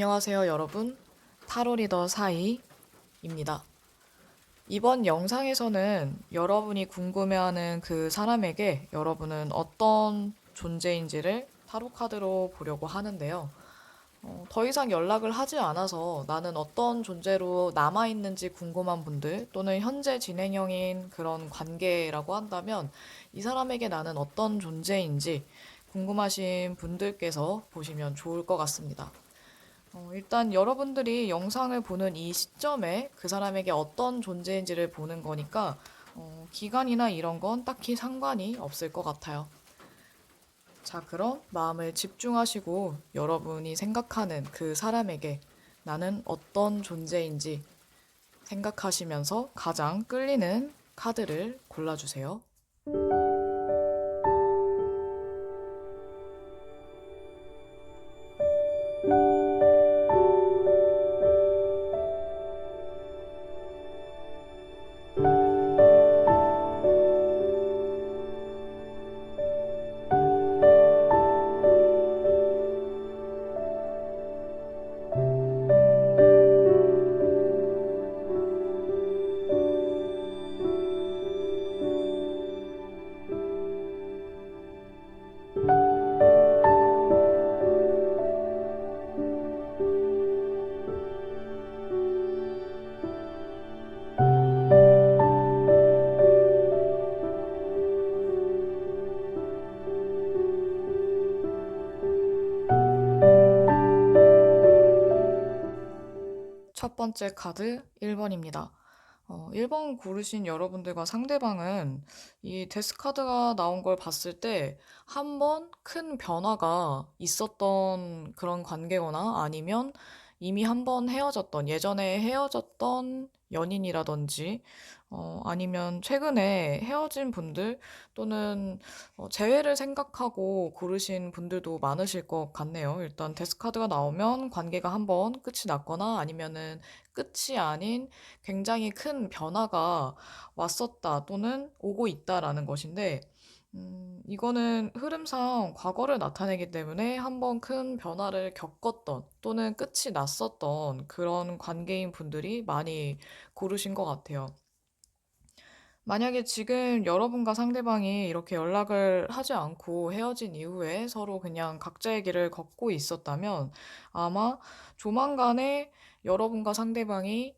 안녕하세요, 여러분. 타로 리더 사이입니다. 이번 영상에서는 여러분이 궁금해하는 그 사람에게 여러분은 어떤 존재인지를 타로 카드로 보려고 하는데요. 더 이상 연락을 하지 않아서 나는 어떤 존재로 남아있는지 궁금한 분들 또는 현재 진행형인 그런 관계라고 한다면 이 사람에게 나는 어떤 존재인지 궁금하신 분들께서 보시면 좋을 것 같습니다. 일단 여러분들이 영상을 보는 이 시점에 그 사람에게 어떤 존재인지를 보는 거니까 기간이나 이런 건 딱히 상관이 없을 것 같아요. 자, 그럼 마음을 집중하시고 여러분이 생각하는 그 사람에게 나는 어떤 존재인지 생각하시면서 가장 끌리는 카드를 골라주세요. 첫 번째 카드 1번입니다. 1번 고르신 여러분들과 상대방은 이 데스카드가 나온 걸 봤을 때 한 번 큰 변화가 있었던 그런 관계거나 아니면 이미 한 번 헤어졌던, 예전에 헤어졌던 연인이라든지 아니면 최근에 헤어진 분들 또는 재회를 생각하고 고르신 분들도 많으실 것 같네요. 일단 데스카드가 나오면 관계가 한 번 끝이 났거나 아니면은 끝이 아닌 굉장히 큰 변화가 왔었다 또는 오고 있다라는 것인데, 이거는 흐름상 과거를 나타내기 때문에 한번 큰 변화를 겪었던 또는 끝이 났었던 그런 관계인 분들이 많이 고르신 것 같아요. 만약에 지금 여러분과 상대방이 이렇게 연락을 하지 않고 헤어진 이후에 서로 그냥 각자의 길을 걷고 있었다면 아마 조만간에 여러분과 상대방이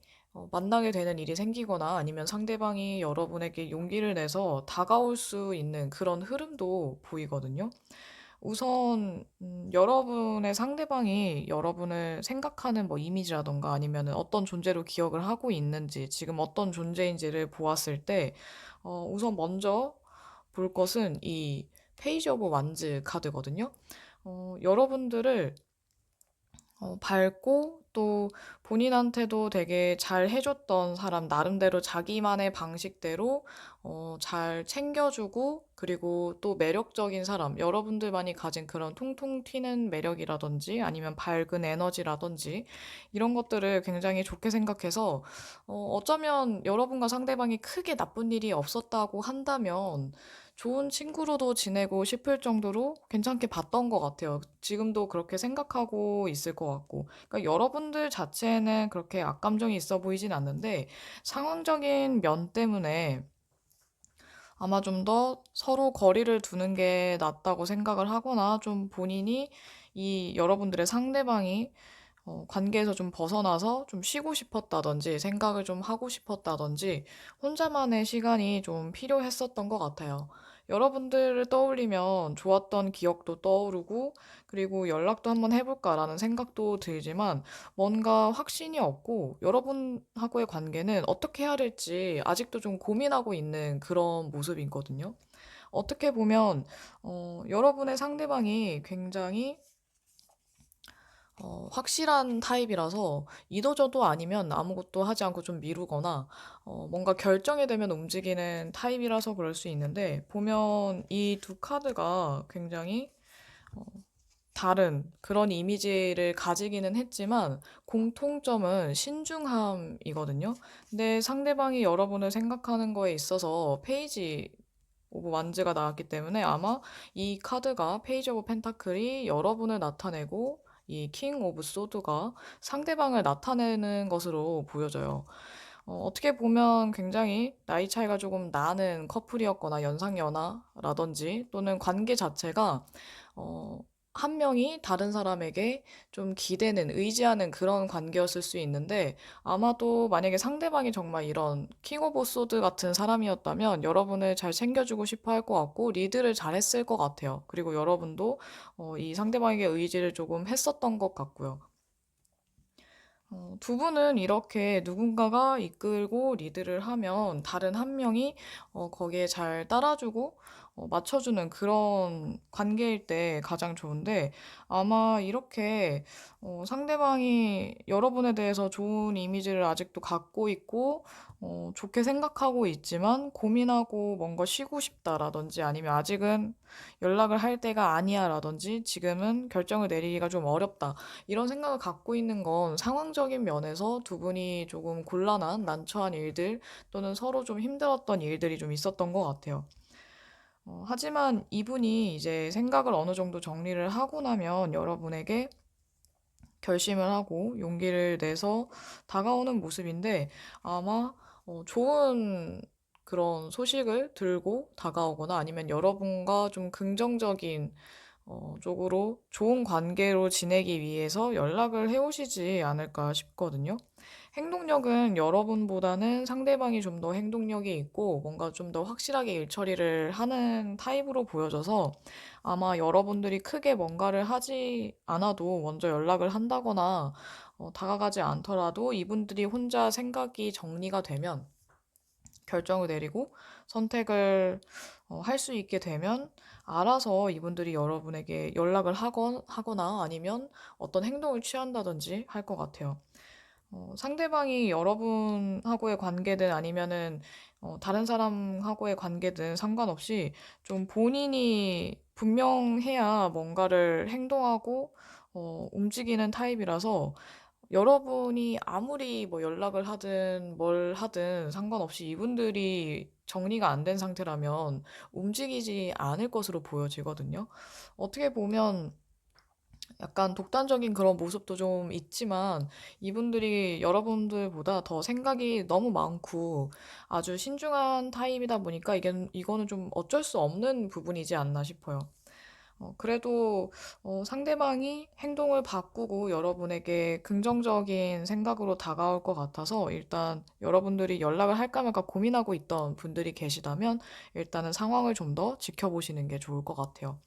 만나게 되는 일이 생기거나 아니면 상대방이 여러분에게 용기를 내서 다가올 수 있는 그런 흐름도 보이거든요. 우선 여러분의 상대방이 여러분을 생각하는 뭐 이미지라던가 아니면은 어떤 존재로 기억을 하고 있는지 지금 어떤 존재인지를 보았을 때 우선 먼저 볼 것은 이 페이지 오브 완즈 카드거든요. 여러분들을 밝고 또 본인한테도 되게 잘 해줬던 사람, 나름대로 자기만의 방식대로 잘 챙겨주고, 그리고 또 매력적인 사람, 여러분들만이 가진 그런 통통 튀는 매력이라든지 아니면 밝은 에너지라든지 이런 것들을 굉장히 좋게 생각해서 어쩌면 여러분과 상대방이 크게 나쁜 일이 없었다고 한다면 좋은 친구로도 지내고 싶을 정도로 괜찮게 봤던 것 같아요. 지금도 그렇게 생각하고 있을 것 같고. 그러니까 여러분들 자체에는 그렇게 악감정이 있어 보이진 않는데 상황적인 면 때문에 아마 좀 더 서로 거리를 두는 게 낫다고 생각을 하거나 좀 본인이 이 여러분들의 상대방이 관계에서 좀 벗어나서 좀 쉬고 싶었다든지 생각을 좀 하고 싶었다든지 혼자만의 시간이 좀 필요했었던 것 같아요. 여러분들을 떠올리면 좋았던 기억도 떠오르고 그리고 연락도 한번 해볼까라는 생각도 들지만 뭔가 확신이 없고 여러분하고의 관계는 어떻게 해야 될지 아직도 좀 고민하고 있는 그런 모습이거든요. 어떻게 보면 여러분의 상대방이 굉장히 확실한 타입이라서 이도저도 아니면 아무것도 하지 않고 좀 미루거나 뭔가 결정이 되면 움직이는 타입이라서 그럴 수 있는데 보면 이 두 카드가 굉장히 다른 그런 이미지를 가지기는 했지만 공통점은 신중함이거든요. 근데 상대방이 여러분을 생각하는 거에 있어서 페이지 오브 완즈가 나왔기 때문에 아마 이 카드가 페이지 오브 펜타클이 여러분을 나타내고 이 킹 오브 소드가 상대방을 나타내는 것으로 보여져요. 어떻게 보면 굉장히 나이 차이가 조금 나는 커플이었거나 연상연하라든지 또는 관계 자체가 어, 한 명이 다른 사람에게 좀 기대는, 의지하는 그런 관계였을 수 있는데 아마도 만약에 상대방이 정말 이런 킹 오브 소드 같은 사람이었다면 여러분을 잘 챙겨주고 싶어 할 것 같고 리드를 잘 했을 것 같아요. 그리고 여러분도 이 상대방에게 의지를 조금 했었던 것 같고요. 두 분은 이렇게 누군가가 이끌고 리드를 하면 다른 한 명이 거기에 잘 따라주고 맞춰주는 그런 관계일 때 가장 좋은데 아마 이렇게 상대방이 여러분에 대해서 좋은 이미지를 아직도 갖고 있고 좋게 생각하고 있지만 고민하고 뭔가 쉬고 싶다라든지 아니면 아직은 연락을 할 때가 아니야라든지 지금은 결정을 내리기가 좀 어렵다. 이런 생각을 갖고 있는 건 상황적인 면에서 두 분이 조금 곤란한 난처한 일들 또는 서로 좀 힘들었던 일들이 좀 있었던 것 같아요. 하지만 이분이 이제 생각을 어느 정도 정리를 하고 나면 여러분에게 결심을 하고 용기를 내서 다가오는 모습인데 아마 좋은 그런 소식을 들고 다가오거나 아니면 여러분과 좀 긍정적인 쪽으로 좋은 관계로 지내기 위해서 연락을 해오시지 않을까 싶거든요. 행동력은 여러분보다는 상대방이 좀 더 행동력이 있고 뭔가 좀 더 확실하게 일 처리를 하는 타입으로 보여져서 아마 여러분들이 크게 뭔가를 하지 않아도 먼저 연락을 한다거나 다가가지 않더라도 이분들이 혼자 생각이 정리가 되면 결정을 내리고 선택을 할 수 있게 되면 알아서 이분들이 여러분에게 연락을 하거나 아니면 어떤 행동을 취한다든지 할 것 같아요. 상대방이 여러분하고의 관계든 아니면은 다른 사람하고의 관계든 상관없이 좀 본인이 분명해야 뭔가를 행동하고 움직이는 타입이라서 여러분이 아무리 뭐 연락을 하든 뭘 하든 상관없이 이분들이 정리가 안 된 상태라면 움직이지 않을 것으로 보여지거든요. 어떻게 보면 약간 독단적인 그런 모습도 좀 있지만 이분들이 여러분들보다 더 생각이 너무 많고 아주 신중한 타입이다 보니까 이거는 좀 어쩔 수 없는 부분이지 않나 싶어요. 그래도 상대방이 행동을 바꾸고 여러분에게 긍정적인 생각으로 다가올 것 같아서 일단 여러분들이 연락을 할까 말까 고민하고 있던 분들이 계시다면 일단은 상황을 좀 더 지켜보시는 게 좋을 것 같아요.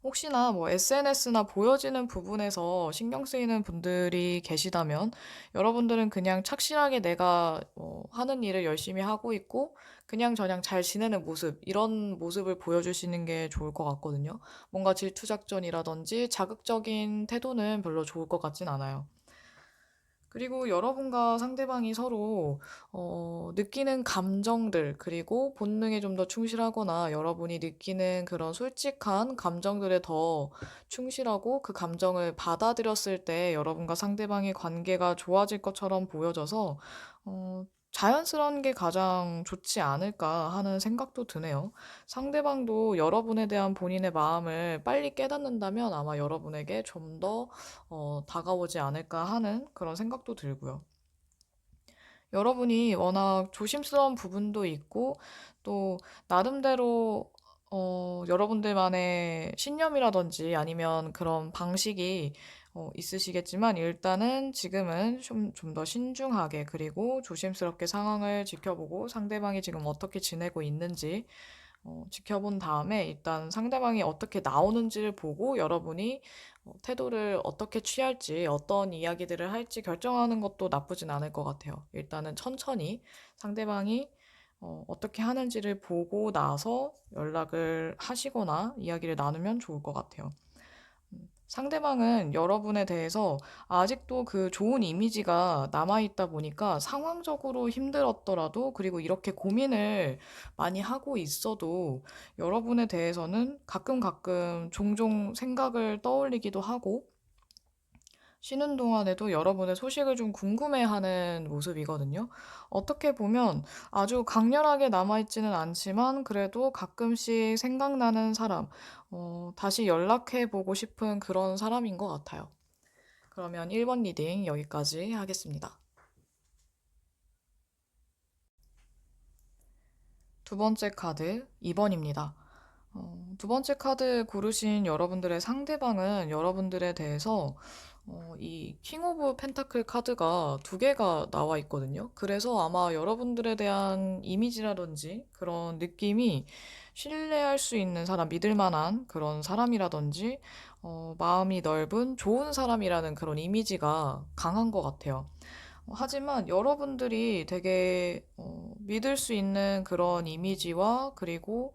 혹시나 뭐 SNS나 보여지는 부분에서 신경 쓰이는 분들이 계시다면 여러분들은 그냥 착실하게 내가 하는 일을 열심히 하고 있고 그냥 저냥 잘 지내는 모습, 이런 모습을 보여주시는 게 좋을 것 같거든요. 뭔가 질투작전이라든지 자극적인 태도는 별로 좋을 것 같진 않아요. 그리고 여러분과 상대방이 서로 느끼는 감정들, 그리고 본능에 좀 더 충실하거나 여러분이 느끼는 그런 솔직한 감정들에 더 충실하고 그 감정을 받아들였을 때 여러분과 상대방의 관계가 좋아질 것처럼 보여져서 자연스러운 게 가장 좋지 않을까 하는 생각도 드네요. 상대방도 여러분에 대한 본인의 마음을 빨리 깨닫는다면 아마 여러분에게 좀더 다가오지 않을까 하는 그런 생각도 들고요. 여러분이 워낙 조심스러운 부분도 있고, 또, 나름대로, 여러분들만의 신념이라든지 아니면 그런 방식이 있으시겠지만, 일단은 지금은 좀 더 신중하게, 그리고 조심스럽게 상황을 지켜보고 상대방이 지금 어떻게 지내고 있는지 지켜본 다음에 일단 상대방이 어떻게 나오는지를 보고 여러분이 태도를 어떻게 취할지, 어떤 이야기들을 할지 결정하는 것도 나쁘진 않을 것 같아요. 일단은 천천히 상대방이 어떻게 하는지를 보고 나서 연락을 하시거나 이야기를 나누면 좋을 것 같아요. 상대방은 여러분에 대해서 아직도 그 좋은 이미지가 남아있다 보니까 상황적으로 힘들었더라도 그리고 이렇게 고민을 많이 하고 있어도 여러분에 대해서는 가끔 종종 생각을 떠올리기도 하고 쉬는 동안에도 여러분의 소식을 좀 궁금해하는 모습이거든요. 어떻게 보면 아주 강렬하게 남아있지는 않지만 그래도 가끔씩 생각나는 사람, 다시 연락해보고 싶은 그런 사람인 것 같아요. 그러면 1번 리딩 여기까지 하겠습니다. 두 번째 카드 2번입니다. 두 번째 카드 고르신 여러분들의 상대방은 여러분들에 대해서 이 킹 오브 펜타클 카드가 두 개가 나와 있거든요. 그래서 아마 여러분들에 대한 이미지라든지 그런 느낌이 신뢰할 수 있는 사람, 믿을 만한 그런 사람이라든지 마음이 넓은 좋은 사람이라는 그런 이미지가 강한 것 같아요. 하지만 여러분들이 되게 믿을 수 있는 그런 이미지와 그리고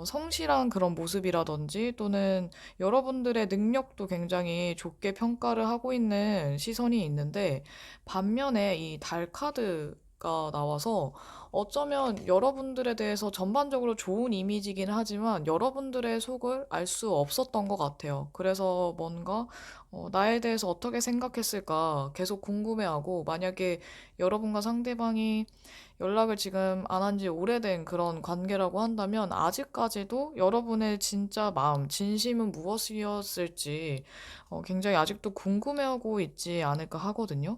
성실한 그런 모습이라든지 또는 여러분들의 능력도 굉장히 좋게 평가를 하고 있는 시선이 있는데 반면에 이 달 카드가 나와서 어쩌면 여러분들에 대해서 전반적으로 좋은 이미지긴 하지만 여러분들의 속을 알 수 없었던 것 같아요. 그래서 뭔가 나에 대해서 어떻게 생각했을까 계속 궁금해하고 만약에 여러분과 상대방이 연락을 지금 안 한 지 오래된 그런 관계라고 한다면 아직까지도 여러분의 진짜 마음, 진심은 무엇이었을지 굉장히 아직도 궁금해하고 있지 않을까 하거든요.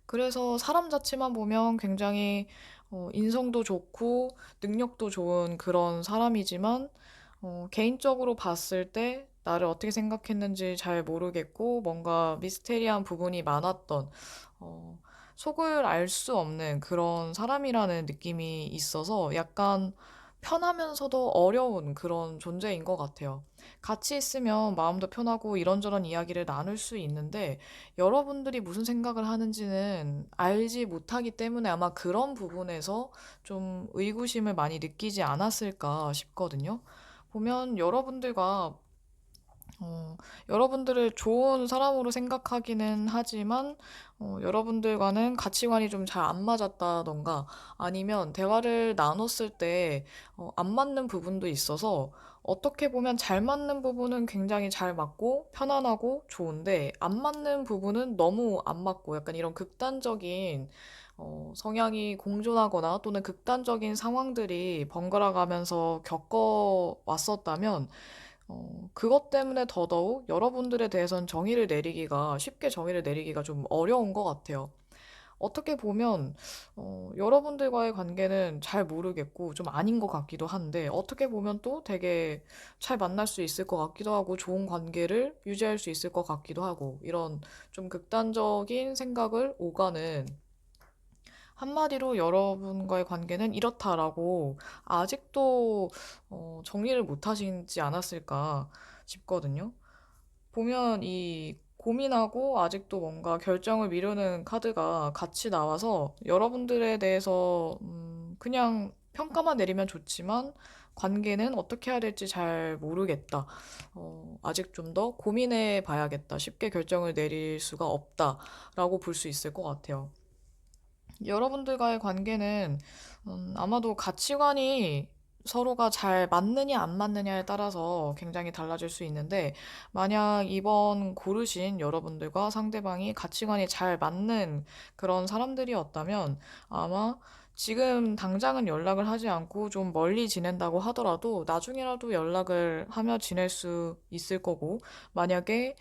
그래서 사람 자체만 보면 굉장히 인성도 좋고 능력도 좋은 그런 사람이지만 개인적으로 봤을 때 나를 어떻게 생각했는지 잘 모르겠고 뭔가 미스테리한 부분이 많았던 어, 속을 알 수 없는 그런 사람이라는 느낌이 있어서 약간 편하면서도 어려운 그런 존재인 것 같아요. 같이 있으면 마음도 편하고 이런저런 이야기를 나눌 수 있는데 여러분들이 무슨 생각을 하는지는 알지 못하기 때문에 아마 그런 부분에서 좀 의구심을 많이 느끼지 않았을까 싶거든요. 보면 여러분들과 어, 여러분들을 좋은 사람으로 생각하기는 하지만, 여러분들과는 가치관이 좀 잘 안 맞았다던가, 아니면 대화를 나눴을 때, 안 맞는 부분도 있어서, 어떻게 보면 잘 맞는 부분은 굉장히 잘 맞고, 편안하고 좋은데, 안 맞는 부분은 너무 안 맞고, 약간 이런 극단적인, 성향이 공존하거나 또는 극단적인 상황들이 번갈아 가면서 겪어 왔었다면, 그것 때문에 더더욱 여러분들에 대해선 쉽게 정의를 내리기가 좀 어려운 것 같아요. 어떻게 보면, 여러분들과의 관계는 잘 모르겠고, 좀 아닌 것 같기도 한데, 어떻게 보면 또 되게 잘 만날 수 있을 것 같기도 하고, 좋은 관계를 유지할 수 있을 것 같기도 하고, 이런 좀 극단적인 생각을 오가는 한마디로 여러분과의 관계는 이렇다라고 아직도 정리를 못 하시지 않았을까 싶거든요. 보면 이 고민하고 아직도 뭔가 결정을 미루는 카드가 같이 나와서 여러분들에 대해서 그냥 평가만 내리면 좋지만 관계는 어떻게 해야 될지 잘 모르겠다. 아직 좀 더 고민해 봐야겠다. 쉽게 결정을 내릴 수가 없다라고 볼 수 있을 것 같아요. 여러분들과의 관계는 아마도 가치관이 서로가 잘 맞느냐 안 맞느냐에 따라서 굉장히 달라질 수 있는데 만약 이번 고르신 여러분들과 상대방이 가치관이 잘 맞는 그런 사람들이었다면 아마 지금 당장은 연락을 하지 않고 좀 멀리 지낸다고 하더라도 나중에라도 연락을 하며 지낼 수 있을 거고 만약에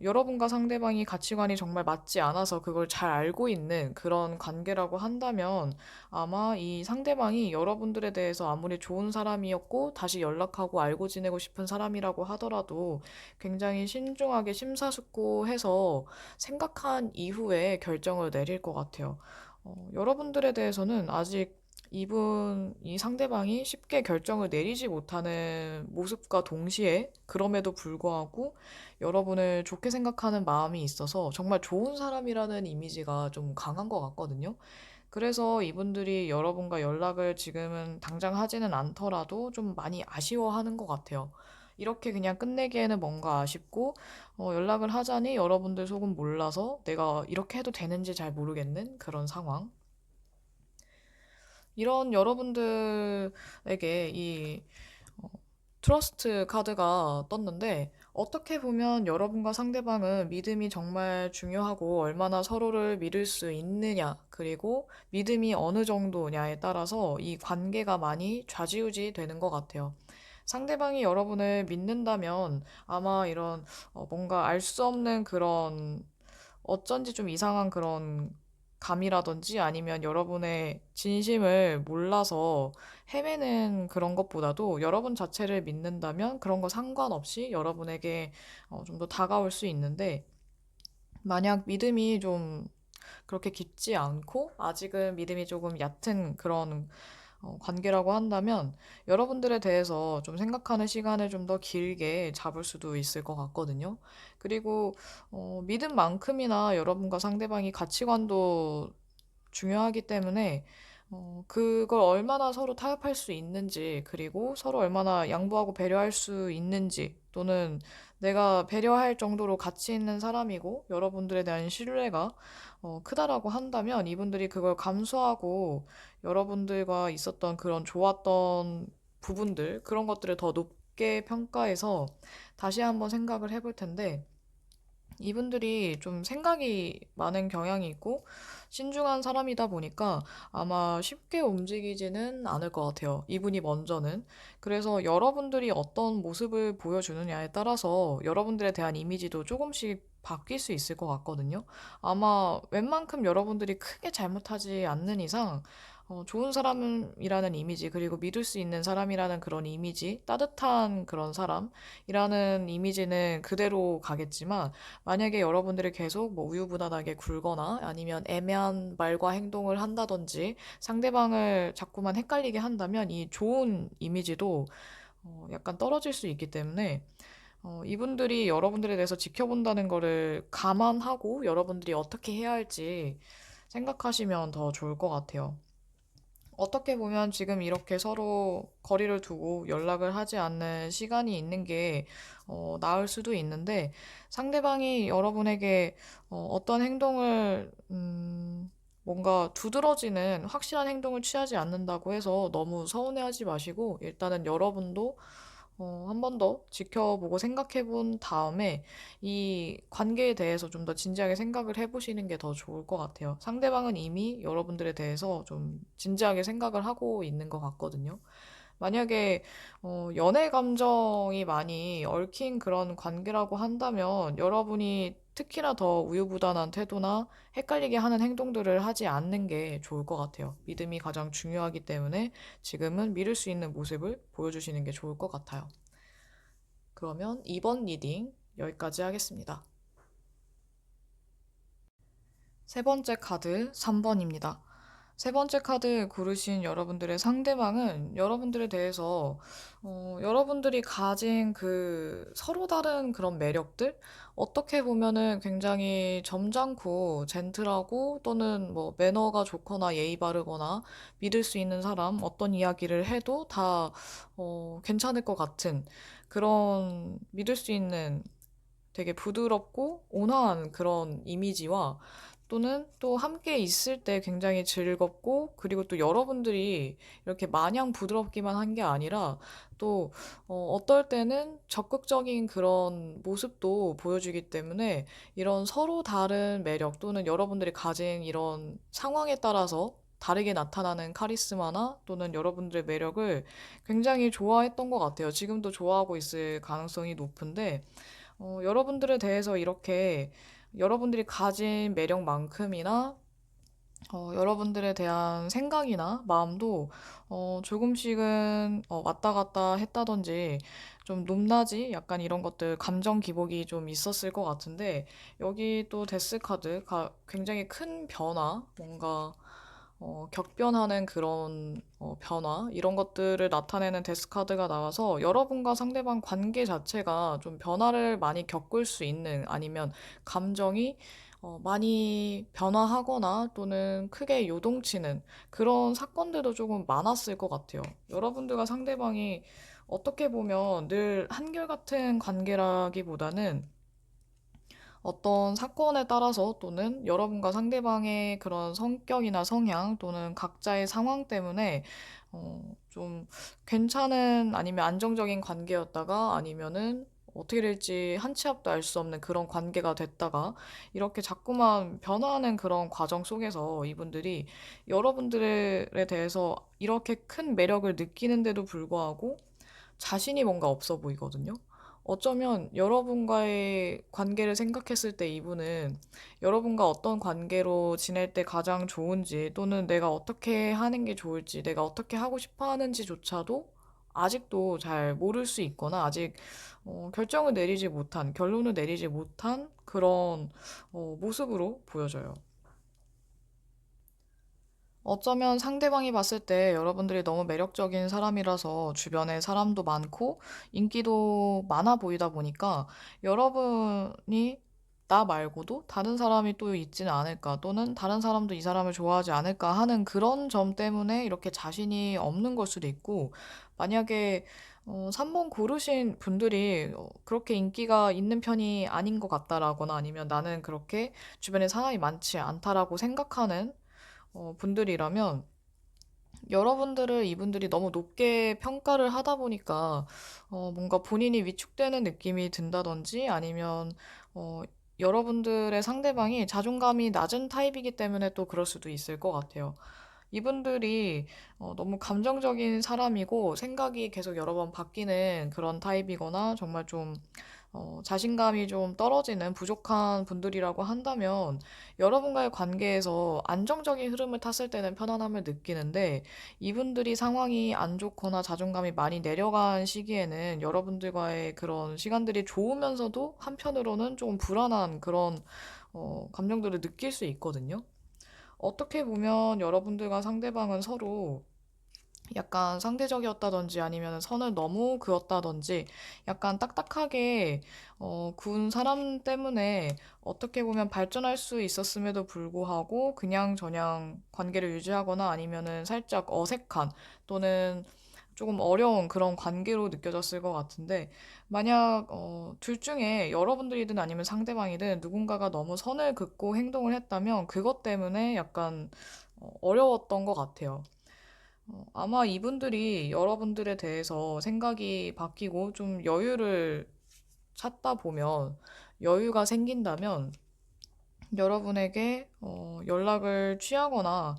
여러분과 상대방이 가치관이 정말 맞지 않아서 그걸 잘 알고 있는 그런 관계라고 한다면 아마 이 상대방이 여러분들에 대해서 아무리 좋은 사람이었고 다시 연락하고 알고 지내고 싶은 사람이라고 하더라도 굉장히 신중하게 심사숙고해서 생각한 이후에 결정을 내릴 것 같아요. 여러분들에 대해서는 아직 이 상대방이 쉽게 결정을 내리지 못하는 모습과 동시에 그럼에도 불구하고 여러분을 좋게 생각하는 마음이 있어서 정말 좋은 사람이라는 이미지가 좀 강한 것 같거든요. 그래서 이분들이 여러분과 연락을 지금은 당장 하지는 않더라도 좀 많이 아쉬워하는 것 같아요. 이렇게 그냥 끝내기에는 뭔가 아쉽고, 연락을 하자니 여러분들 속은 몰라서 내가 이렇게 해도 되는지 잘 모르겠는 그런 상황. 이런 여러분들에게 이 트러스트 카드가 떴는데, 어떻게 보면 여러분과 상대방은 믿음이 정말 중요하고 얼마나 서로를 믿을 수 있느냐, 그리고 믿음이 어느 정도냐에 따라서 이 관계가 많이 좌지우지 되는 것 같아요. 상대방이 여러분을 믿는다면 아마 이런 뭔가 알 수 없는 그런 어쩐지 좀 이상한 그런 감이라든지 아니면 여러분의 진심을 몰라서 헤매는 그런 것보다도 여러분 자체를 믿는다면 그런 거 상관없이 여러분에게 좀 더 다가올 수 있는데, 만약 믿음이 좀 그렇게 깊지 않고 아직은 믿음이 조금 얕은 그런 관계라고 한다면 여러분들에 대해서 좀 생각하는 시간을 좀 더 길게 잡을 수도 있을 것 같거든요. 그리고 믿음만큼이나 여러분과 상대방이 가치관도 중요하기 때문에 그걸 얼마나 서로 타협할 수 있는지, 그리고 서로 얼마나 양보하고 배려할 수 있는지, 또는 내가 배려할 정도로 가치 있는 사람이고 여러분들에 대한 신뢰가 크다라고 한다면 이분들이 그걸 감수하고 여러분들과 있었던 그런 좋았던 부분들, 그런 것들을 더 높게 평가해서 다시 한번 생각을 해볼 텐데, 이분들이 좀 생각이 많은 경향이 있고 신중한 사람이다 보니까 아마 쉽게 움직이지는 않을 것 같아요. 이분이 먼저는. 그래서 여러분들이 어떤 모습을 보여주느냐에 따라서 여러분들에 대한 이미지도 조금씩 바뀔 수 있을 것 같거든요. 아마 웬만큼 여러분들이 크게 잘못하지 않는 이상 좋은 사람이라는 이미지, 그리고 믿을 수 있는 사람이라는 그런 이미지, 따뜻한 그런 사람이라는 이미지는 그대로 가겠지만, 만약에 여러분들이 계속 뭐 우유부단하게 굴거나 아니면 애매한 말과 행동을 한다든지 상대방을 자꾸만 헷갈리게 한다면 이 좋은 이미지도 약간 떨어질 수 있기 때문에 이분들이 여러분들에 대해서 지켜본다는 거를 감안하고 여러분들이 어떻게 해야 할지 생각하시면 더 좋을 것 같아요. 어떻게 보면 지금 이렇게 서로 거리를 두고 연락을 하지 않는 시간이 있는 게 나을 수도 있는데, 상대방이 여러분에게 어떤 행동을 뭔가 두드러지는 확실한 행동을 취하지 않는다고 해서 너무 서운해하지 마시고, 일단은 여러분도 한 번 더 지켜보고 생각해 본 다음에 이 관계에 대해서 좀 더 진지하게 생각을 해보시는 게 더 좋을 것 같아요. 상대방은 이미 여러분들에 대해서 좀 진지하게 생각을 하고 있는 것 같거든요. 만약에 연애 감정이 많이 얽힌 그런 관계라고 한다면 여러분이 특히나 더 우유부단한 태도나 헷갈리게 하는 행동들을 하지 않는 게 좋을 것 같아요. 믿음이 가장 중요하기 때문에 지금은 믿을 수 있는 모습을 보여주시는 게 좋을 것 같아요. 그러면 이번 리딩 여기까지 하겠습니다. 세 번째 카드 3번입니다. 세 번째 카드 고르신 여러분들의 상대방은 여러분들에 대해서 여러분들이 가진 그 서로 다른 그런 매력들, 어떻게 보면은 굉장히 점잖고 젠틀하고 또는 뭐 매너가 좋거나 예의 바르거나 믿을 수 있는 사람, 어떤 이야기를 해도 다 괜찮을 것 같은 그런 믿을 수 있는 되게 부드럽고 온화한 그런 이미지와, 또는 또 함께 있을 때 굉장히 즐겁고, 그리고 또 여러분들이 이렇게 마냥 부드럽기만 한 게 아니라 또 어떨 때는 적극적인 그런 모습도 보여주기 때문에 이런 서로 다른 매력, 또는 여러분들이 가진 이런 상황에 따라서 다르게 나타나는 카리스마나 또는 여러분들의 매력을 굉장히 좋아했던 것 같아요. 지금도 좋아하고 있을 가능성이 높은데, 여러분들에 대해서 이렇게 여러분들이 가진 매력만큼이나 여러분들에 대한 생각이나 마음도 조금씩은 왔다 갔다 했다든지 좀 높낮이 약간 이런 것들 감정 기복이 좀 있었을 것 같은데, 여기 또 데스 카드가 굉장히 큰 변화, 뭔가 격변하는 그런 변화, 이런 것들을 나타내는 데스카드가 나와서 여러분과 상대방 관계 자체가 좀 변화를 많이 겪을 수 있는, 아니면 감정이 많이 변화하거나 또는 크게 요동치는 그런 사건들도 조금 많았을 것 같아요. 여러분들과 상대방이 어떻게 보면 늘 한결같은 관계라기보다는 어떤 사건에 따라서 또는 여러분과 상대방의 그런 성격이나 성향 또는 각자의 상황 때문에 좀 괜찮은 아니면 안정적인 관계였다가 아니면은 어떻게 될지 한 치 앞도 알 수 없는 그런 관계가 됐다가 이렇게 자꾸만 변화하는 그런 과정 속에서 이분들이 여러분들에 대해서 이렇게 큰 매력을 느끼는데도 불구하고 자신이 뭔가 없어 보이거든요. 어쩌면 여러분과의 관계를 생각했을 때 이분은 여러분과 어떤 관계로 지낼 때 가장 좋은지 또는 내가 어떻게 하는 게 좋을지 내가 어떻게 하고 싶어 하는지조차도 아직도 잘 모를 수 있거나 아직 결정을 내리지 못한, 결론을 내리지 못한 그런 모습으로 보여져요. 어쩌면 상대방이 봤을 때 여러분들이 너무 매력적인 사람이라서 주변에 사람도 많고 인기도 많아 보이다 보니까 여러분이 나 말고도 다른 사람이 또 있지는 않을까 또는 다른 사람도 이 사람을 좋아하지 않을까 하는 그런 점 때문에 이렇게 자신이 없는 걸 수도 있고 만약에 3번 고르신 분들이 그렇게 인기가 있는 편이 아닌 것 같다라거나 아니면 나는 그렇게 주변에 사람이 많지 않다라고 생각하는 분들이라면 여러분들을 이분들이 너무 높게 평가를 하다 보니까 뭔가 본인이 위축되는 느낌이 든다든지 아니면 어, 여러분들의 상대방이 자존감이 낮은 타입이기 때문에 또 그럴 수도 있을 것 같아요. 이분들이 너무 감정적인 사람이고 생각이 계속 여러 번 바뀌는 그런 타입이거나 정말 좀 자신감이 좀 떨어지는 부족한 분들이라고 한다면 여러분과의 관계에서 안정적인 흐름을 탔을 때는 편안함을 느끼는데 이분들이 상황이 안 좋거나 자존감이 많이 내려간 시기에는 여러분들과의 그런 시간들이 좋으면서도 한편으로는 조금 불안한 그런 감정들을 느낄 수 있거든요. 어떻게 보면 여러분들과 상대방은 서로 약간 상대적이었다든지 아니면 선을 너무 그었다든지 약간 딱딱하게 구운 사람 때문에 어떻게 보면 발전할 수 있었음에도 불구하고 그냥 저냥 관계를 유지하거나 아니면은 살짝 어색한 또는 조금 어려운 그런 관계로 느껴졌을 것 같은데 만약 둘 중에 여러분들이든 아니면 상대방이든 누군가가 너무 선을 긋고 행동을 했다면 그것 때문에 약간 어려웠던 것 같아요. 아마 이분들이 여러분들에 대해서 생각이 바뀌고 좀 여유를 찾다 보면 여유가 생긴다면 여러분에게 연락을 취하거나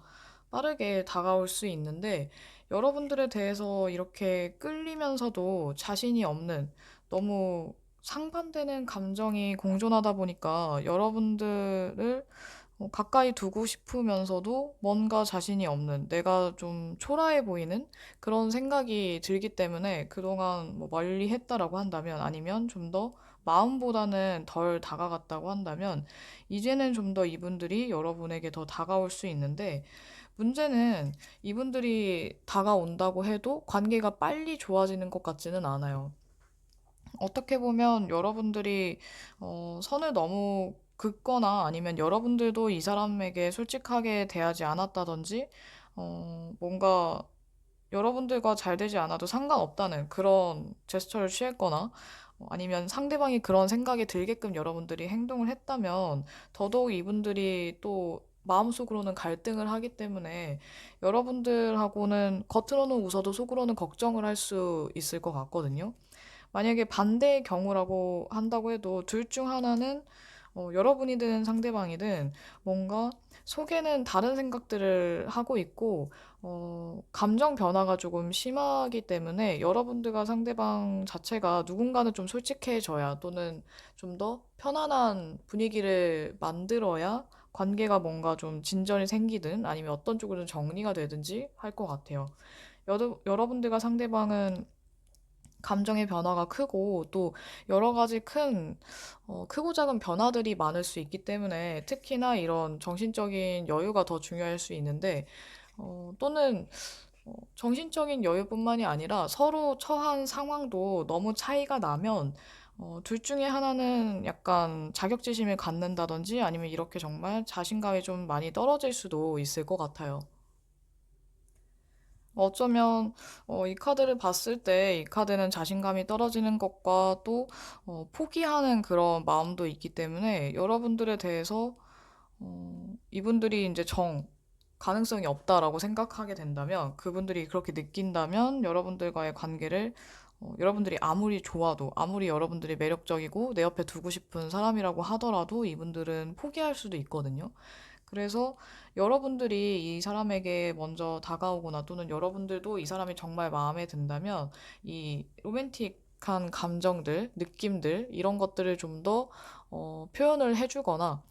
빠르게 다가올 수 있는데 여러분들에 대해서 이렇게 끌리면서도 자신이 없는 너무 상반되는 감정이 공존하다 보니까 여러분들을 가까이 두고 싶으면서도 뭔가 자신이 없는 내가 좀 초라해 보이는 그런 생각이 들기 때문에 그동안 뭐 멀리 했다라고 한다면 아니면 좀 더 마음보다는 덜 다가갔다고 한다면 이제는 좀 더 이분들이 여러분에게 더 다가올 수 있는데 문제는 이분들이 다가온다고 해도 관계가 빨리 좋아지는 것 같지는 않아요. 어떻게 보면 여러분들이 선을 너무 긋거나 아니면 여러분들도 이 사람에게 솔직하게 대하지 않았다든지 뭔가 여러분들과 잘 되지 않아도 상관없다는 그런 제스처를 취했거나 아니면 상대방이 그런 생각이 들게끔 여러분들이 행동을 했다면 더더욱 이분들이 또 마음속으로는 갈등을 하기 때문에 여러분들하고는 겉으로는 웃어도 속으로는 걱정을 할 수 있을 것 같거든요. 만약에 반대의 경우라고 한다고 해도 둘 중 하나는 여러분이든 상대방이든 뭔가 속에는 다른 생각들을 하고 있고 감정 변화가 조금 심하기 때문에 여러분들과 상대방 자체가 누군가는 좀 솔직해져야 또는 좀 더 편안한 분위기를 만들어야 관계가 뭔가 좀 진전이 생기든 아니면 어떤 쪽으로든 정리가 되든지 할 것 같아요. 여러분들과 상대방은 감정의 변화가 크고 또 여러 가지 크고 작은 변화들이 많을 수 있기 때문에 특히나 이런 정신적인 여유가 더 중요할 수 있는데 또는 정신적인 여유뿐만이 아니라 서로 처한 상황도 너무 차이가 나면 둘 중에 하나는 약간 자격지심을 갖는다든지 아니면 이렇게 정말 자신감이 좀 많이 떨어질 수도 있을 것 같아요. 어쩌면 이 카드를 봤을 때 이 카드는 자신감이 떨어지는 것과 또 포기하는 그런 마음도 있기 때문에 여러분들에 대해서 이분들이 이제 가능성이 없다라고 생각하게 된다면 그분들이 그렇게 느낀다면 여러분들과의 관계를 여러분들이 아무리 좋아도, 아무리 여러분들이 매력적이고 내 옆에 두고 싶은 사람이라고 하더라도 이분들은 포기할 수도 있거든요. 그래서 여러분들이 이 사람에게 먼저 다가오거나 또는 여러분들도 이 사람이 정말 마음에 든다면 이 로맨틱한 감정들, 느낌들, 이런 것들을 좀 더 표현을 해주거나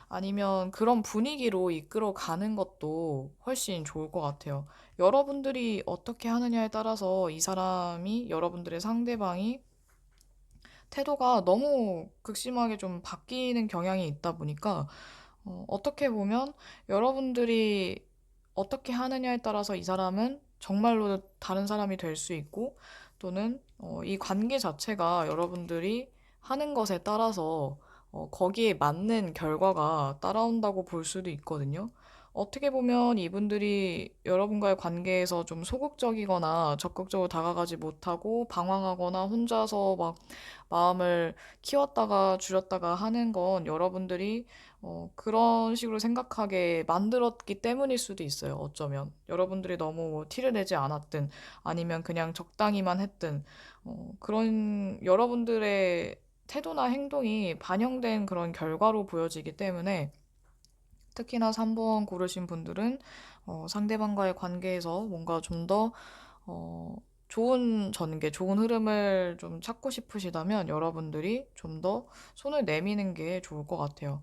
아니면 그런 분위기로 이끌어 가는 것도 훨씬 좋을 것 같아요. 여러분들이 어떻게 하느냐에 따라서 이 사람이, 여러분들의 상대방이 태도가 너무 극심하게 좀 바뀌는 경향이 있다 보니까 어떻게 보면 여러분들이 어떻게 하느냐에 따라서 이 사람은 정말로 다른 사람이 될 수 있고 또는 이 관계 자체가 여러분들이 하는 것에 따라서 거기에 맞는 결과가 따라온다고 볼 수도 있거든요. 어떻게 보면 이분들이 여러분과의 관계에서 좀 소극적이거나 적극적으로 다가가지 못하고 방황하거나 혼자서 막 마음을 키웠다가 줄였다가 하는 건 여러분들이 그런 식으로 생각하게 만들었기 때문일 수도 있어요. 어쩌면. 여러분들이 너무 뭐 티를 내지 않았든 아니면 그냥 적당히만 했든 그런 여러분들의 태도나 행동이 반영된 그런 결과로 보여지기 때문에 특히나 3번 고르신 분들은 상대방과의 관계에서 뭔가 좀 더 좋은 전개, 좋은 흐름을 좀 찾고 싶으시다면 여러분들이 좀 더 손을 내미는 게 좋을 것 같아요.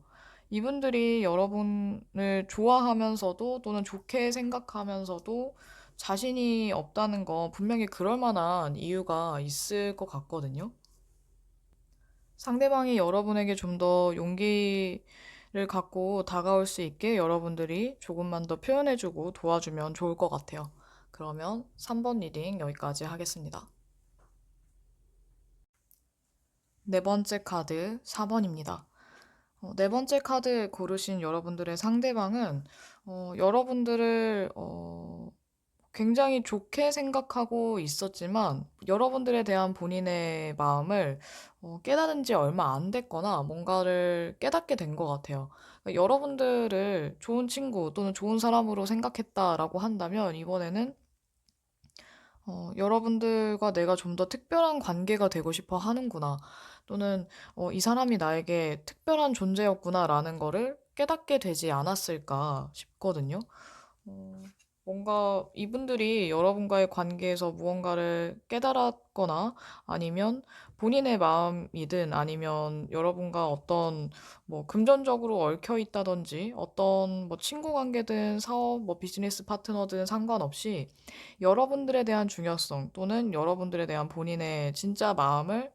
이분들이 여러분을 좋아하면서도 또는 좋게 생각하면서도 자신이 없다는 건 분명히 그럴 만한 이유가 있을 것 같거든요. 상대방이 여러분에게 좀 더 용기를 갖고 다가올 수 있게 여러분들이 조금만 더 표현해주고 도와주면 좋을 것 같아요. 그러면 3번 리딩 여기까지 하겠습니다. 네 번째 카드 4번입니다. 네 번째 카드 고르신 여러분들의 상대방은 여러분들을 굉장히 좋게 생각하고 있었지만 여러분들에 대한 본인의 마음을 깨달은 지 얼마 안 됐거나 뭔가를 깨닫게 된 것 같아요. 그러니까 여러분들을 좋은 친구 또는 좋은 사람으로 생각했다라고 한다면 이번에는 여러분들과 내가 좀 더 특별한 관계가 되고 싶어 하는구나. 또는 이 사람이 나에게 특별한 존재였구나라는 거를 깨닫게 되지 않았을까 싶거든요. 어, 뭔가 이분들이 여러분과의 관계에서 무언가를 깨달았거나 아니면 본인의 마음이든 아니면 여러분과 어떤 뭐 금전적으로 얽혀 있다든지 어떤 뭐 친구 관계든 사업 뭐 비즈니스 파트너든 상관없이 여러분들에 대한 중요성 또는 여러분들에 대한 본인의 진짜 마음을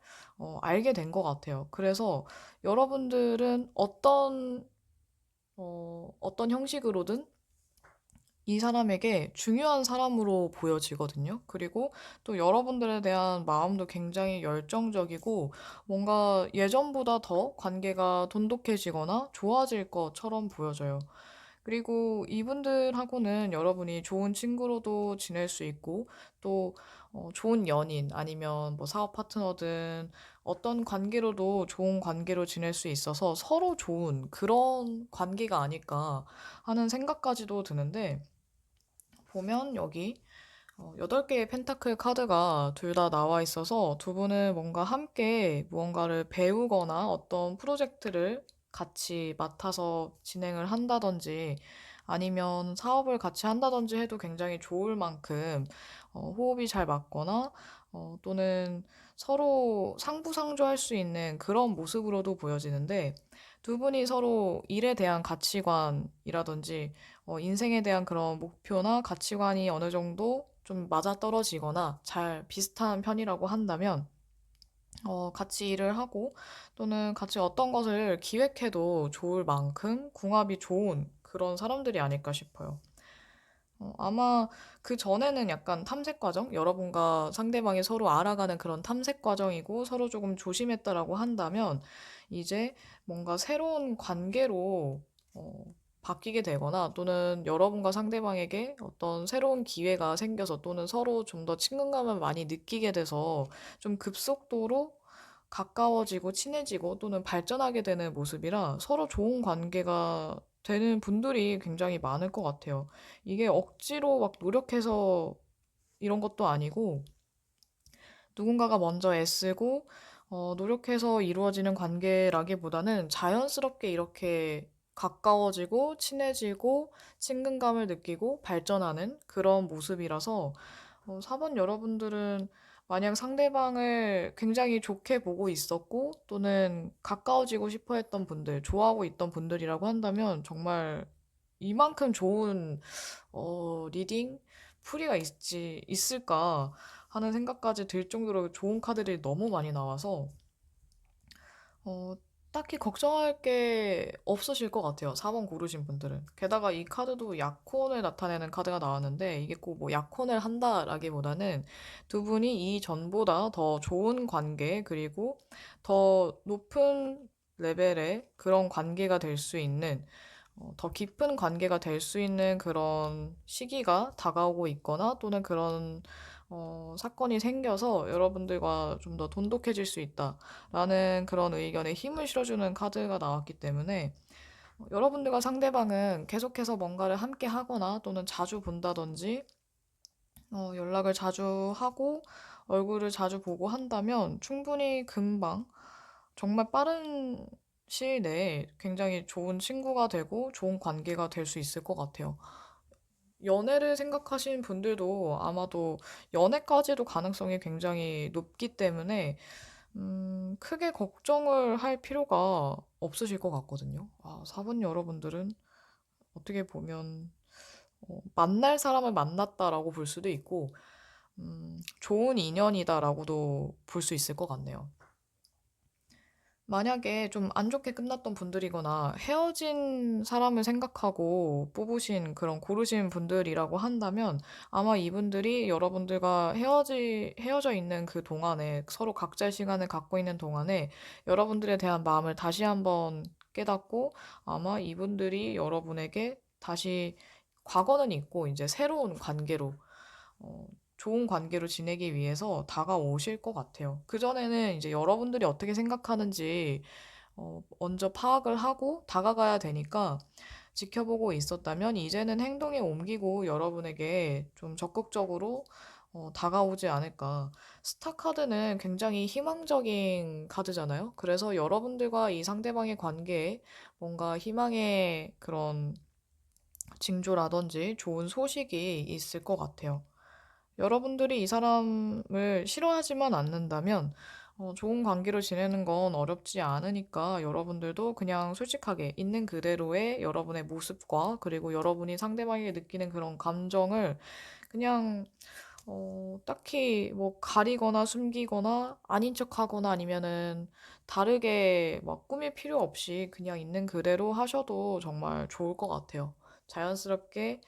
알게 된 것 같아요. 그래서 여러분들은 어떤 형식으로든 이 사람에게 중요한 사람으로 보여지거든요. 그리고 또 여러분들에 대한 마음도 굉장히 열정적이고 뭔가 예전보다 더 관계가 돈독해지거나 좋아질 것처럼 보여져요. 그리고 이분들하고는 여러분이 좋은 친구로도 지낼 수 있고 또 좋은 연인 아니면 뭐 사업 파트너든 어떤 관계로도 좋은 관계로 지낼 수 있어서 서로 좋은 그런 관계가 아닐까 하는 생각까지도 드는데 보면 여기 8개의 펜타클 카드가 둘 다 나와 있어서 두 분은 뭔가 함께 무언가를 배우거나 어떤 프로젝트를 같이 맡아서 진행을 한다든지 아니면 사업을 같이 한다든지 해도 굉장히 좋을 만큼 호흡이 잘 맞거나 또는 서로 상부상조할 수 있는 그런 모습으로도 보여지는데 두 분이 서로 일에 대한 가치관이라든지 인생에 대한 그런 목표나 가치관이 어느 정도 좀 맞아떨어지거나 잘 비슷한 편이라고 한다면, 같이 일을 하고 또는 같이 어떤 것을 기획해도 좋을 만큼 궁합이 좋은 그런 사람들이 아닐까 싶어요. 아마 그 전에는 약간 탐색 과정, 여러분과 상대방이 서로 알아가는 그런 탐색 과정이고 서로 조금 조심했다라고 한다면 이제 뭔가 새로운 관계로 어, 바뀌게 되거나 또는 여러분과 상대방에게 어떤 새로운 기회가 생겨서 또는 서로 좀 더 친근감을 많이 느끼게 돼서 좀 급속도로 가까워지고 친해지고 또는 발전하게 되는 모습이라 서로 좋은 관계가 되는 분들이 굉장히 많을 것 같아요. 이게 억지로 막 노력해서 이런 것도 아니고 누군가가 먼저 애쓰고 노력해서 이루어지는 관계라기보다는 자연스럽게 이렇게 가까워지고 친해지고 친근감을 느끼고 발전하는 그런 모습이라서 4번 여러분들은 만약 상대방을 굉장히 좋게 보고 있었고 또는 가까워지고 싶어 했던 분들, 좋아하고 있던 분들이라고 한다면 정말 이만큼 좋은 리딩 풀이가 있을까 하는 생각까지 들 정도로 좋은 카드들이 너무 많이 나와서 어, 딱히 걱정할 게 없으실 것 같아요. 4번 고르신 분들은. 게다가 이 카드도 약혼을 나타내는 카드가 나왔는데 이게 꼭 뭐 약혼을 한다라기보다는 두 분이 이전보다 더 좋은 관계 그리고 더 높은 레벨의 그런 관계가 될 수 있는 더 깊은 관계가 될 수 있는 그런 시기가 다가오고 있거나 또는 그런 사건이 생겨서 여러분들과 좀 더 돈독해질 수 있다라는 그런 의견에 힘을 실어주는 카드가 나왔기 때문에 여러분들과 상대방은 계속해서 뭔가를 함께 하거나 또는 자주 본다든지 연락을 자주 하고 얼굴을 자주 보고 한다면 충분히 금방 정말 빠른 시일 내에 굉장히 좋은 친구가 되고 좋은 관계가 될 수 있을 것 같아요. 연애를 생각하시는 분들도 아마도 연애까지도 가능성이 굉장히 높기 때문에 크게 걱정을 할 필요가 없으실 것 같거든요. 4번 여러분들은 어떻게 보면 만날 사람을 만났다라고 볼 수도 있고, 좋은 인연이다라고도 볼 수 있을 것 같네요. 만약에 좀 안 좋게 끝났던 분들이거나 헤어진 사람을 생각하고 뽑으신 그런 고르신 분들이라고 한다면 아마 이분들이 여러분들과 헤어져 있는 그 동안에 서로 각자의 시간을 갖고 있는 동안에 여러분들에 대한 마음을 다시 한번 깨닫고 아마 이분들이 여러분에게 다시 과거는 있고 이제 새로운 관계로 어, 좋은 관계로 지내기 위해서 다가오실 것 같아요. 그전에는 이제 여러분들이 어떻게 생각하는지 먼저 파악을 하고 다가가야 되니까 지켜보고 있었다면 이제는 행동에 옮기고 여러분에게 좀 적극적으로 다가오지 않을까. 스타 카드는 굉장히 희망적인 카드잖아요. 그래서 여러분들과 이 상대방의 관계에 뭔가 희망의 그런 징조라든지 좋은 소식이 있을 것 같아요. 여러분들이 이 사람을 싫어하지만 않는다면 좋은 관계로 지내는 건 어렵지 않으니까 여러분들도 그냥 솔직하게 있는 그대로의 여러분의 모습과 그리고 여러분이 상대방에게 느끼는 그런 감정을 그냥 딱히 뭐 가리거나 숨기거나 아닌 척하거나 아니면은 다르게 막 꾸밀 필요 없이 그냥 있는 그대로 하셔도 정말 좋을 것 같아요. 자연스럽게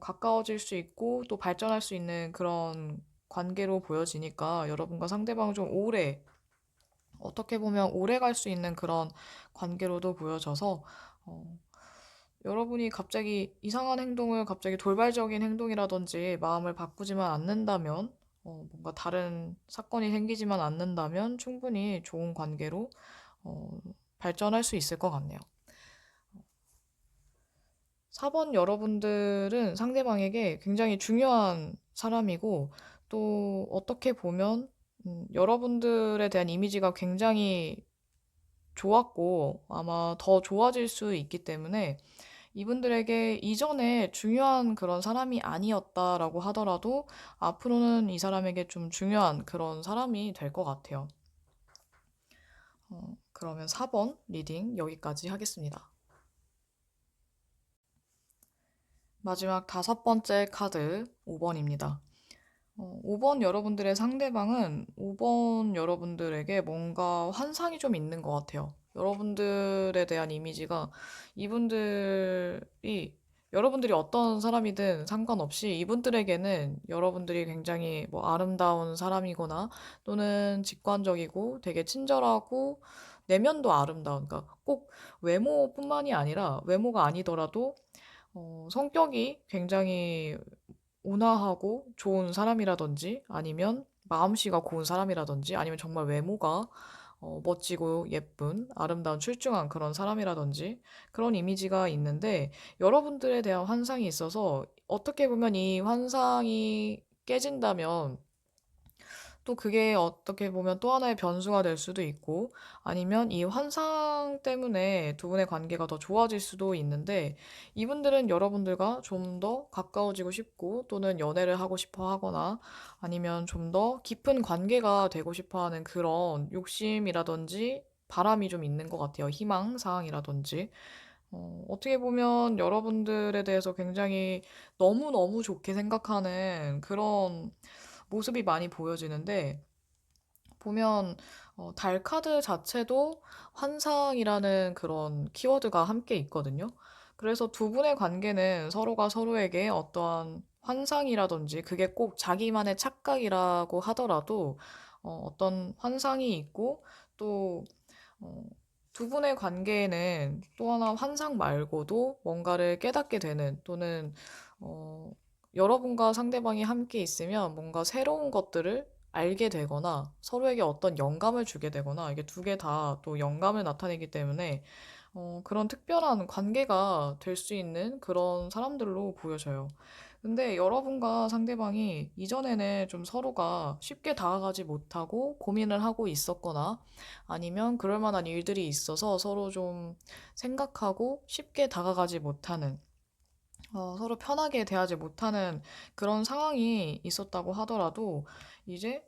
가까워질 수 있고 또 발전할 수 있는 그런 관계로 보여지니까 여러분과 상대방을 좀 오래, 어떻게 보면 오래 갈 수 있는 그런 관계로도 보여져서, 어, 여러분이 갑자기 이상한 행동을 갑자기 돌발적인 행동이라든지 마음을 바꾸지만 않는다면, 뭔가 다른 사건이 생기지만 않는다면 충분히 좋은 관계로, 어, 발전할 수 있을 것 같네요. 4번 여러분들은 상대방에게 굉장히 중요한 사람이고, 또 어떻게 보면, 여러분들에 대한 이미지가 굉장히 좋았고, 아마 더 좋아질 수 있기 때문에, 이분들에게 이전에 중요한 그런 사람이 아니었다라고 하더라도, 앞으로는 이 사람에게 좀 중요한 그런 사람이 될 것 같아요. 그러면 4번 리딩 여기까지 하겠습니다. 마지막 다섯 번째 카드 5번입니다. 5번 여러분들의 상대방은 5번 여러분들에게 뭔가 환상이 좀 있는 것 같아요. 여러분들에 대한 이미지가 이분들이 여러분들이 어떤 사람이든 상관없이 이분들에게는 여러분들이 굉장히 뭐 아름다운 사람이거나 또는 직관적이고 되게 친절하고 내면도 아름다운, 그러니까 꼭 외모뿐만이 아니라 외모가 아니더라도 성격이 굉장히 온화하고 좋은 사람이라든지 아니면 마음씨가 고운 사람이라든지 아니면 정말 외모가 멋지고 예쁜 아름다운 출중한 그런 사람이라든지 그런 이미지가 있는데 여러분들에 대한 환상이 있어서 어떻게 보면 이 환상이 깨진다면 또 그게 어떻게 보면 또 하나의 변수가 될 수도 있고, 아니면 이 환상 때문에 두 분의 관계가 더 좋아질 수도 있는데, 이분들은 여러분들과 좀 더 가까워지고 싶고, 또는 연애를 하고 싶어 하거나, 아니면 좀 더 깊은 관계가 되고 싶어 하는 그런 욕심이라든지 바람이 좀 있는 것 같아요. 희망사항이라든지. 어떻게 보면 여러분들에 대해서 굉장히 너무너무 좋게 생각하는 그런 모습이 많이 보여지는데, 보면 달 카드 자체도 환상이라는 그런 키워드가 함께 있거든요. 그래서 두 분의 관계는 서로가 서로에게 어떠한 환상이라든지, 그게 꼭 자기만의 착각이라고 하더라도 어떤 환상이 있고, 또 어, 두 분의 관계에는 또 하나 환상 말고도 뭔가를 깨닫게 되는, 또는 어, 여러분과 상대방이 함께 있으면 뭔가 새로운 것들을 알게 되거나 서로에게 어떤 영감을 주게 되거나, 이게 두 개 다 또 영감을 나타내기 때문에 그런 특별한 관계가 될 수 있는 그런 사람들로 보여져요. 근데 여러분과 상대방이 이전에는 좀 서로가 쉽게 다가가지 못하고 고민을 하고 있었거나, 아니면 그럴 만한 일들이 있어서 서로 좀 생각하고 쉽게 다가가지 못하는, 서로 편하게 대하지 못하는 그런 상황이 있었다고 하더라도, 이제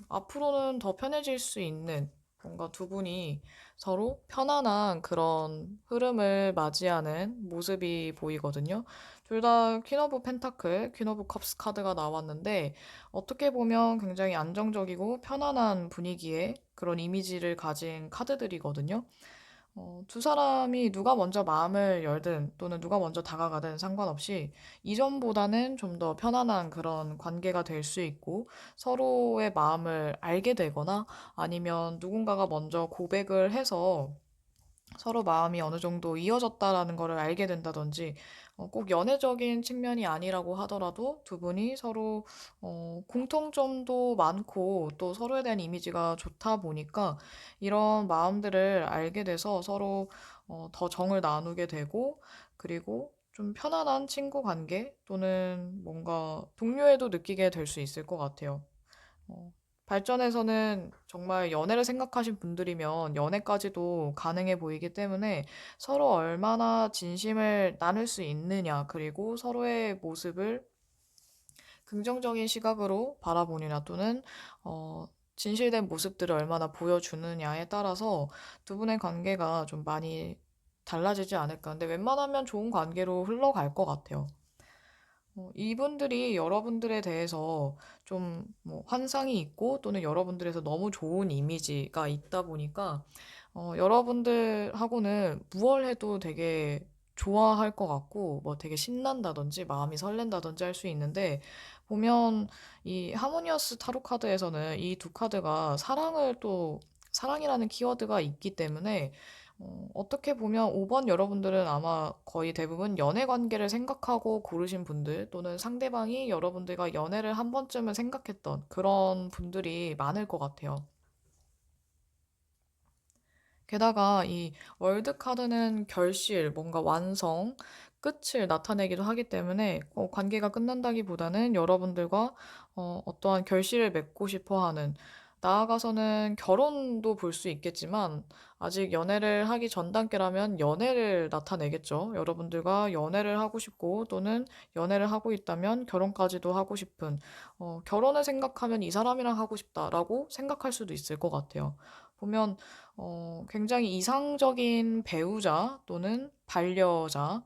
앞으로는 더 편해질 수 있는, 뭔가 두 분이 서로 편안한 그런 흐름을 맞이하는 모습이 보이거든요. 둘 다 퀸 오브 펜타클, 퀸 오브 컵스 카드가 나왔는데, 어떻게 보면 굉장히 안정적이고 편안한 분위기의 그런 이미지를 가진 카드들이거든요. 두 사람이 누가 먼저 마음을 열든, 또는 누가 먼저 다가가든 상관없이 이전보다는 좀 더 편안한 그런 관계가 될 수 있고, 서로의 마음을 알게 되거나, 아니면 누군가가 먼저 고백을 해서 서로 마음이 어느 정도 이어졌다라는 거를 알게 된다든지, 꼭 연애적인 측면이 아니라고 하더라도 두 분이 서로 공통점도 많고 또 서로에 대한 이미지가 좋다 보니까 이런 마음들을 알게 돼서 서로 더 정을 나누게 되고, 그리고 좀 편안한 친구 관계, 또는 뭔가 동료애도 느끼게 될 수 있을 것 같아요. 어, 발전에서는 정말 연애를 생각하신 분들이면 연애까지도 가능해 보이기 때문에, 서로 얼마나 진심을 나눌 수 있느냐, 그리고 서로의 모습을 긍정적인 시각으로 바라보느냐, 또는 진실된 모습들을 얼마나 보여주느냐에 따라서 두 분의 관계가 좀 많이 달라지지 않을까. 근데 웬만하면 좋은 관계로 흘러갈 것 같아요. 이분들이 여러분들에 대해서 좀 뭐 환상이 있고, 또는 여러분들에서 너무 좋은 이미지가 있다 보니까 여러분들하고는 무얼 해도 되게 좋아할 것 같고, 뭐 되게 신난다든지 마음이 설렌다든지 할 수 있는데, 보면 이 하모니어스 타로 카드에서는 이 두 카드가 사랑이라는 키워드가 있기 때문에, 어떻게 보면 5번 여러분들은 아마 거의 대부분 연애 관계를 생각하고 고르신 분들, 또는 상대방이 여러분들과 연애를 한 번쯤은 생각했던 그런 분들이 많을 것 같아요. 게다가 이 월드 카드는 결실, 뭔가 완성, 끝을 나타내기도 하기 때문에, 관계가 끝난다기보다는 여러분들과 어떠한 결실을 맺고 싶어 하는, 나아가서는 결혼도 볼 수 있겠지만, 아직 연애를 하기 전 단계라면 연애를 나타내겠죠. 여러분들과 연애를 하고 싶고, 또는 연애를 하고 있다면 결혼까지도 하고 싶은, 결혼을 생각하면 이 사람이랑 하고 싶다라고 생각할 수도 있을 것 같아요. 보면 굉장히 이상적인 배우자 또는 반려자,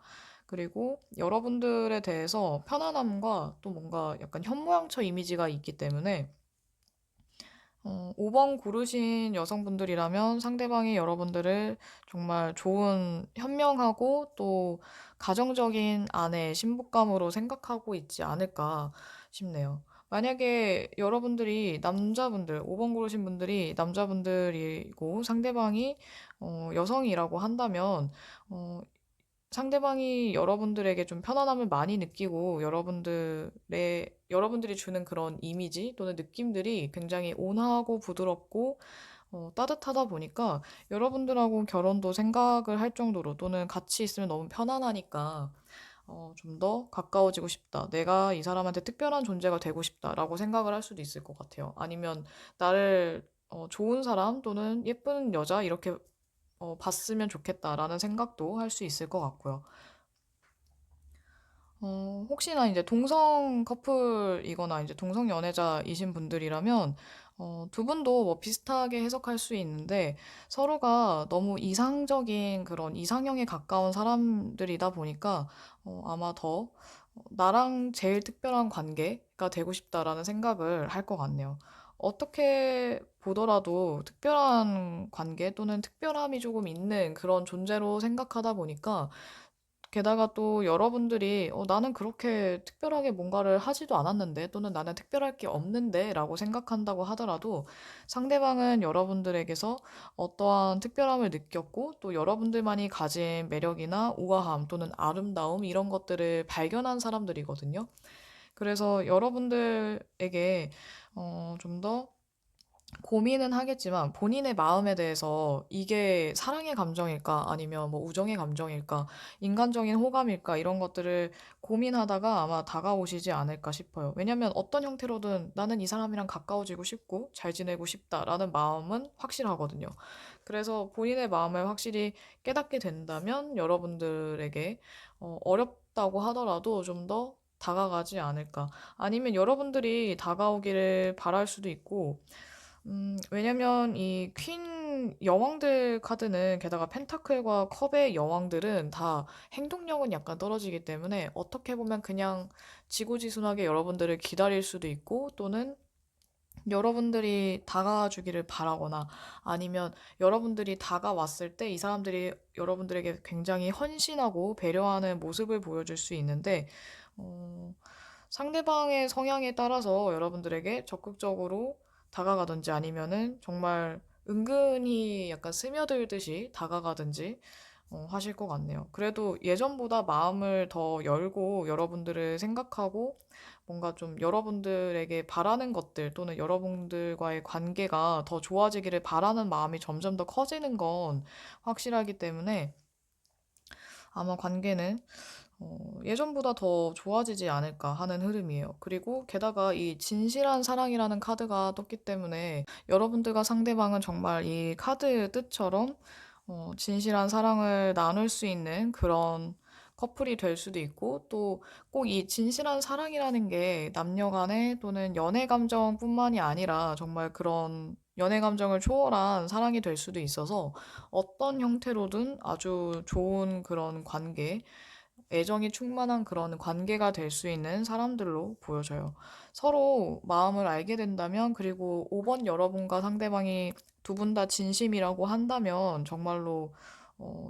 그리고 여러분들에 대해서 편안함과 또 뭔가 약간 현모양처 이미지가 있기 때문에, 5번 고르신 여성분들이라면 상대방이 여러분들을 정말 좋은, 현명하고 또 가정적인 아내, 신부감으로 생각하고 있지 않을까 싶네요. 만약에 여러분들이 남자분들, 5번 고르신 분들이 남자분들이고 상대방이 여성이라고 한다면, 어, 상대방이 여러분들에게 좀 편안함을 많이 느끼고, 여러분들이 주는 그런 이미지 또는 느낌들이 굉장히 온화하고 부드럽고 따뜻하다 보니까, 여러분들하고 결혼도 생각을 할 정도로, 또는 같이 있으면 너무 편안하니까 좀 더 가까워지고 싶다. 내가 이 사람한테 특별한 존재가 되고 싶다라고 생각을 할 수도 있을 것 같아요. 아니면 나를 좋은 사람 또는 예쁜 여자 이렇게 봤으면 좋겠다라는 생각도 할 수 있을 것 같고요. 혹시나 이제 동성 커플이거나 이제 동성 연애자이신 분들이라면, 두 분도 뭐 비슷하게 해석할 수 있는데, 서로가 너무 이상적인 그런 이상형에 가까운 사람들이다 보니까, 아마 더 나랑 제일 특별한 관계가 되고 싶다라는 생각을 할 것 같네요. 어떻게 보더라도 특별한 관계 또는 특별함이 조금 있는 그런 존재로 생각하다 보니까, 게다가 또 여러분들이 나는 그렇게 특별하게 뭔가를 하지도 않았는데 또는 나는 특별할 게 없는데 라고 생각한다고 하더라도 상대방은 여러분들에게서 어떠한 특별함을 느꼈고 또 여러분들만이 가진 매력이나 우아함 또는 아름다움 이런 것들을 발견한 사람들이거든요. 그래서 여러분들에게 좀더 고민은 하겠지만 본인의 마음에 대해서 이게 사랑의 감정일까 아니면 뭐 우정의 감정일까 인간적인 호감일까 이런 것들을 고민하다가 아마 다가오시지 않을까 싶어요. 왜냐면 어떤 형태로든 나는 이 사람이랑 가까워지고 싶고 잘 지내고 싶다라는 마음은 확실하거든요. 그래서 본인의 마음을 확실히 깨닫게 된다면 여러분들에게 어렵다고 하더라도 좀 더 다가가지 않을까. 아니면 여러분들이 다가오기를 바랄 수도 있고, 왜냐면 이 퀸 여왕들 카드는 게다가 펜타클과 컵의 여왕들은 다 행동력은 약간 떨어지기 때문에 어떻게 보면 그냥 지고지순하게 여러분들을 기다릴 수도 있고 또는 여러분들이 다가와 주기를 바라거나 아니면 여러분들이 다가왔을 때 이 사람들이 여러분들에게 굉장히 헌신하고 배려하는 모습을 보여줄 수 있는데, 어, 상대방의 성향에 따라서 여러분들에게 적극적으로 다가가든지 아니면은 정말 은근히 약간 스며들듯이 다가가든지 하실 것 같네요. 그래도 예전보다 마음을 더 열고 여러분들을 생각하고 뭔가 좀 여러분들에게 바라는 것들 또는 여러분들과의 관계가 더 좋아지기를 바라는 마음이 점점 더 커지는 건 확실하기 때문에 아마 관계는 예전보다 더 좋아지지 않을까 하는 흐름이에요. 그리고 게다가 이 진실한 사랑이라는 카드가 떴기 때문에 여러분들과 상대방은 정말 이 카드 뜻처럼 진실한 사랑을 나눌 수 있는 그런 커플이 될 수도 있고 또 꼭 이 진실한 사랑이라는 게 남녀 간의 또는 연애 감정뿐만이 아니라 정말 그런 연애 감정을 초월한 사랑이 될 수도 있어서 어떤 형태로든 아주 좋은 그런 관계, 애정이 충만한 그런 관계가 될 수 있는 사람들로 보여져요. 서로 마음을 알게 된다면, 그리고 5번 여러분과 상대방이 두 분 다 진심이라고 한다면, 정말로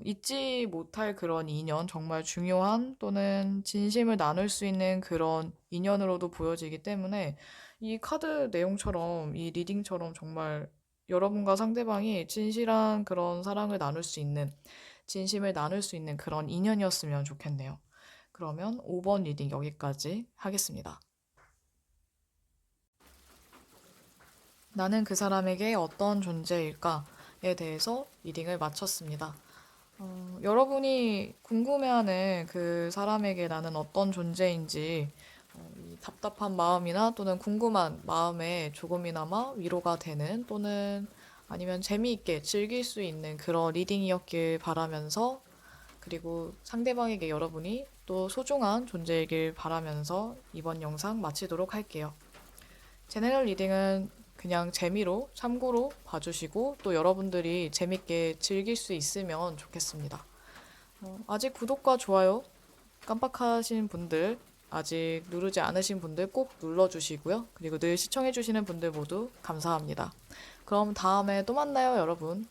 잊지 못할 그런 인연, 정말 중요한 또는 진심을 나눌 수 있는 그런 인연으로도 보여지기 때문에, 이 카드 내용처럼, 이 리딩처럼 정말 여러분과 상대방이 진실한 그런 사랑을 나눌 수 있는 진심을 나눌 수 있는 그런 인연이었으면 좋겠네요. 그러면 5번 리딩 여기까지 하겠습니다. 나는 그 사람에게 어떤 존재일까에 대해서 리딩을 마쳤습니다. 여러분이 궁금해하는 그 사람에게 나는 어떤 존재인지 이 답답한 마음이나 또는 궁금한 마음에 조금이나마 위로가 되는 또는 아니면 재미있게 즐길 수 있는 그런 리딩이었길 바라면서 그리고 상대방에게 여러분이 또 소중한 존재이길 바라면서 이번 영상 마치도록 할게요. 제네럴 리딩은 그냥 재미로 참고로 봐주시고 또 여러분들이 재밌게 즐길 수 있으면 좋겠습니다. 아직 구독과 좋아요 깜빡하신 분들, 아직 누르지 않으신 분들 꼭 눌러주시고요. 그리고 늘 시청해주시는 분들 모두 감사합니다. 그럼 다음에 또 만나요, 여러분.